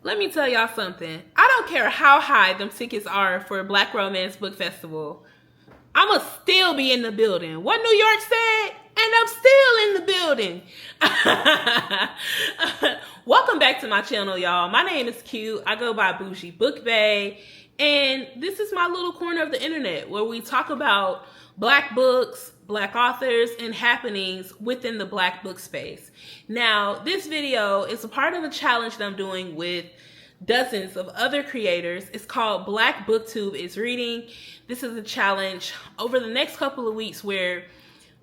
Let me tell y'all something. I don't care how high them tickets are for Black Romance Book Festival. I'ma still be in the building. What New York said, and I'm still in the building. Welcome back to my channel, y'all. My name is Q. I go by Bougie Book Bae, and this is my little corner of the internet where we talk about Black books, Black authors, and happenings within the Black book space. Now, this video is a part of a challenge that I'm doing with dozens of other creators. It's called Black BookTube is Reading. This is a challenge over the next couple of weeks where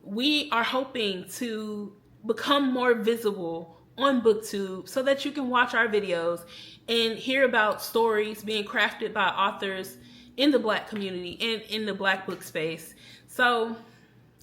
we are hoping to become more visible on BookTube so that you can watch our videos and hear about stories being crafted by authors in the Black community and in the Black book space. So,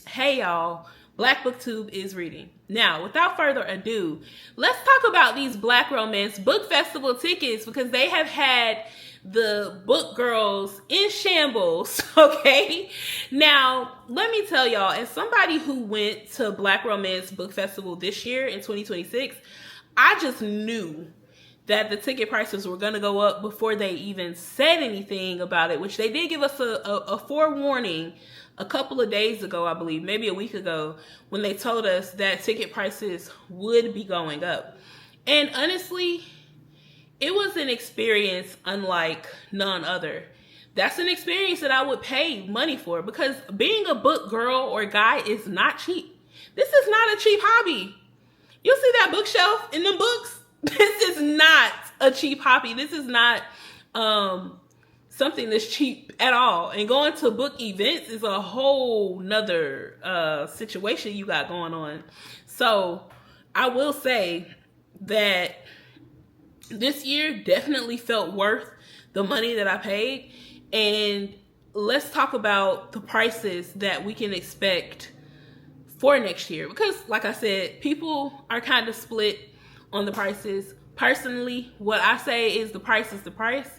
hey y'all, Black BookTube is Reading. Now, without further ado, let's talk about these Black Romance Book Festival tickets because they have had the book girls in shambles, okay? Now, let me tell y'all, as somebody who went to Black Romance Book Festival this year in 2026, I just knew that the ticket prices were going to go up before they even said anything about it, which they did give us a forewarning a couple of days ago, I believe, maybe a week ago, when they told us that ticket prices would be going up. And honestly, it was an experience unlike none other. That's an experience that I would pay money for because being a book girl or guy is not cheap. This is not a cheap hobby. You see that bookshelf in them books? This is not a cheap hobby. This is not something that's cheap at all. And going to book events is a whole nother situation you got going on. So I will say that this year definitely felt worth the money that I paid. And let's talk about the prices that we can expect for next year. Because like I said, people are kind of split on the prices. Personally, what I say is the price is the price.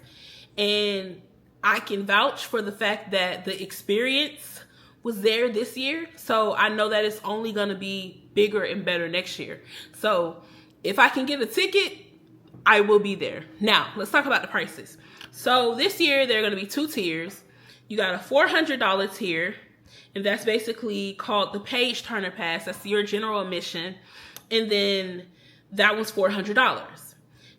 And I can vouch for the fact that the experience was there this year. So I know that it's only going to be bigger and better next year. So if I can get a ticket, I will be there. Now, let's talk about the prices. So this year, there are going to be two tiers. You got a $400 tier, and that's basically called the Page Turner Pass. That's your general admission. And then that one's $400.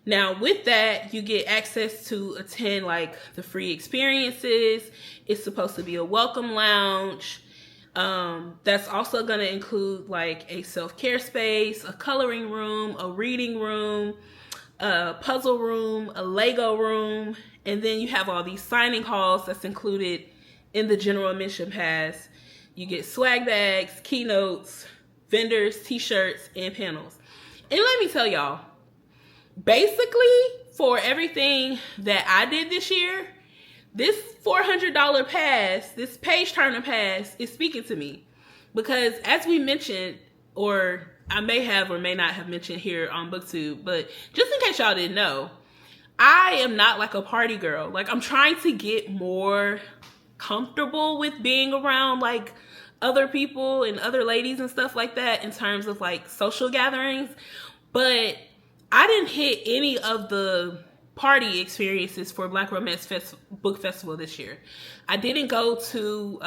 Now, with that, you get access to attend like the free experiences. It's supposed to be a welcome lounge. That's also going to include like a self-care space, a coloring room, a reading room, a puzzle room, a Lego room, and then you have all these signing halls that's included in the general admission pass. You get swag bags, keynotes, vendors, t-shirts, and panels. And let me tell y'all, basically for everything that I did this year, this $400 pass, this Page Turner pass is speaking to me because as we mentioned, or I may have or may not have mentioned here on BookTube, but just in case y'all didn't know, I am not like a party girl. Like I'm trying to get more comfortable with being around like other people and other ladies and stuff like that in terms of like social gatherings. But I didn't hit any of the party experiences for Black Romance Book Festival this year. I didn't go to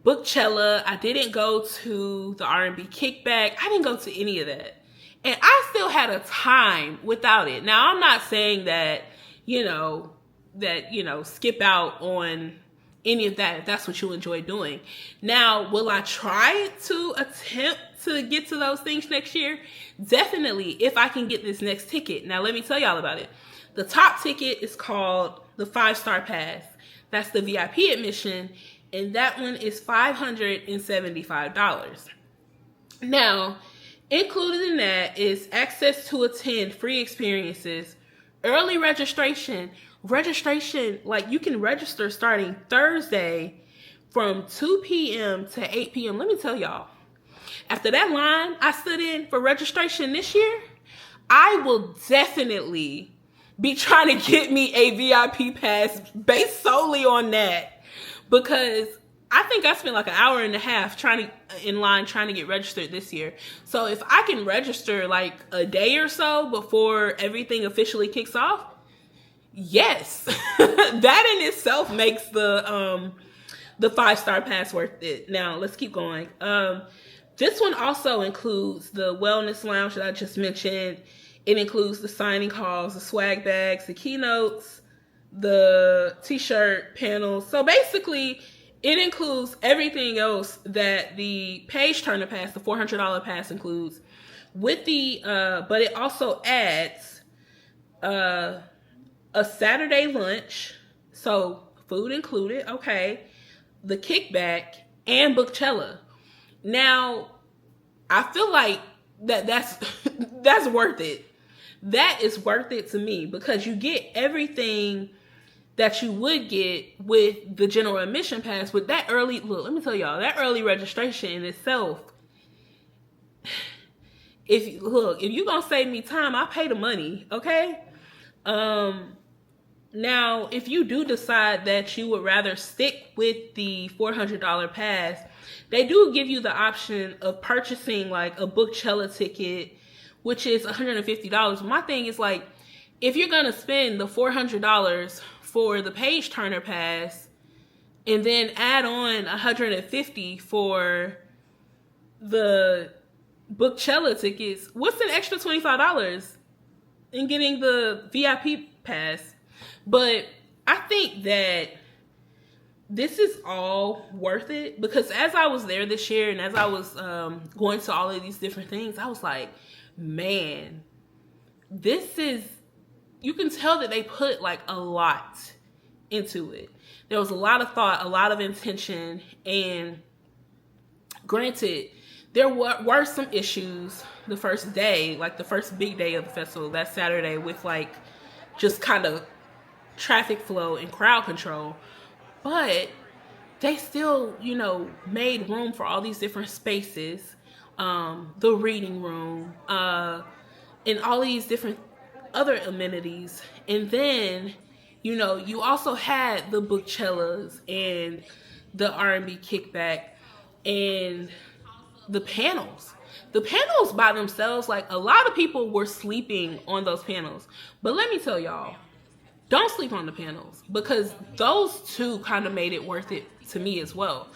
Bookchella. I didn't go to the R&B Kickback. I didn't go to any of that. And I still had a time without it. Now, I'm not saying that, skip out on any of that if that's what you enjoy doing. Now, will I try to attempt to get to those things next year? Definitely, if I can get this next ticket. Now, let me tell y'all about it. The top ticket is called the 5-Star Pass. That's the VIP admission. And that one is $575. Now, included in that is access to attend free experiences, early registration. Registration, like you can register starting Thursday from 2 p.m. to 8 p.m. Let me tell y'all, after that line I stood in for registration this year, I will definitely be trying to get me a VIP pass based solely on that. Because I think I spent like an hour and a half in line trying to get registered this year. So if I can register like a day or so before everything officially kicks off, yes, that in itself makes the 5-star pass worth it. Now let's keep going. This one also includes the wellness lounge that I just mentioned. It includes the signing halls, the swag bags, the keynotes, the t-shirt panels. So basically, it includes everything else that the page turner pass, the $400 pass, includes. But it also adds a Saturday lunch, so food included, okay, the kickback, and Bookchella. Now, I feel like that's worth it. That is worth it to me because you get everything that you would get with the general admission pass. With that early, look, let me tell y'all, that early registration in itself, if you're gonna save me time, I pay the money, okay? Now, if you do decide that you would rather stick with the $400 pass, they do give you the option of purchasing like a Bookchella ticket, which is $150. My thing is like, if you're gonna spend the $400 for the page turner pass and then add on $150 for the Bookchella tickets, what's an extra $25 in getting the VIP pass? But I think that this is all worth it because as I was there this year and as I was going to all of these different things, I was like, man, you can tell that they put like a lot into it. There was a lot of thought, a lot of intention, and granted, there were some issues the first day, like the first big day of the festival, that Saturday, with like just kind of traffic flow and crowd control. But they still, made room for all these different spaces, the reading room, and all these different other amenities. And then, you also had the Bookchellas and the R&B kickback and the panels. The panels by themselves, like a lot of people were sleeping on those panels. But let me tell y'all, don't sleep on the panels because those two kind of made it worth it to me as well.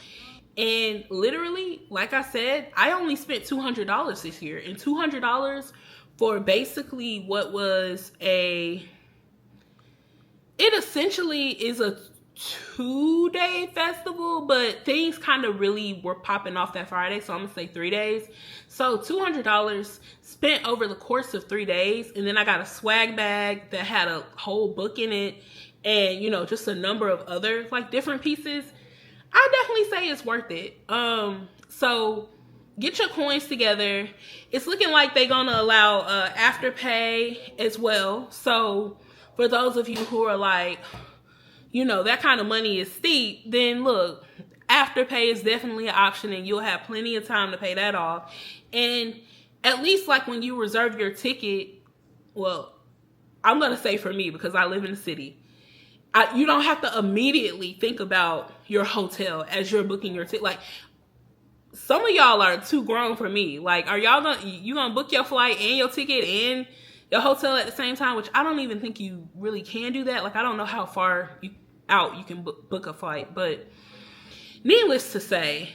And literally, like I said, I only spent $200 this year, and $200 for basically what was it essentially is a 2-day festival, but things kind of really were popping off that Friday, so I'm gonna say 3 days. So $200 spent over the course of 3 days, and then I got a swag bag that had a whole book in it, and just a number of other like different pieces. I definitely say it's worth it. So get your coins together. It's looking like they're gonna allow Afterpay as well. So for those of you who are like, that kind of money is steep, then look, Afterpay is definitely an option and you'll have plenty of time to pay that off. And at least like when you reserve your ticket, well, I'm going to say for me, because I live in the city, you don't have to immediately think about your hotel as you're booking your ticket. Like, some of y'all are too grown for me. Like, are y'all gonna book your flight and your ticket and your hotel at the same time? Which I don't even think you really can do that. Like, I don't know how far out you can book a flight. But needless to say,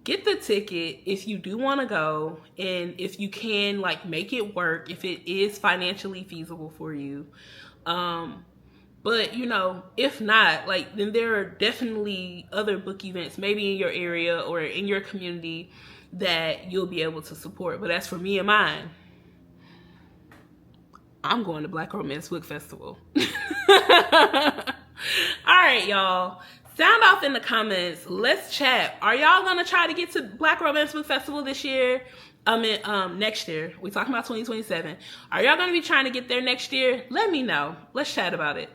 get the ticket if you do want to go, and if you can like make it work, if it is financially feasible for you. But if not, like, then there are definitely other book events, maybe in your area or in your community, that you'll be able to support. But as for me and mine, I'm going to Black Romance Book Festival. All right, y'all. Sound off in the comments. Let's chat. Are y'all gonna try to get to Black Romance Book Festival this year? Next year. We're talking about 2027. Are y'all gonna be trying to get there next year? Let me know. Let's chat about it.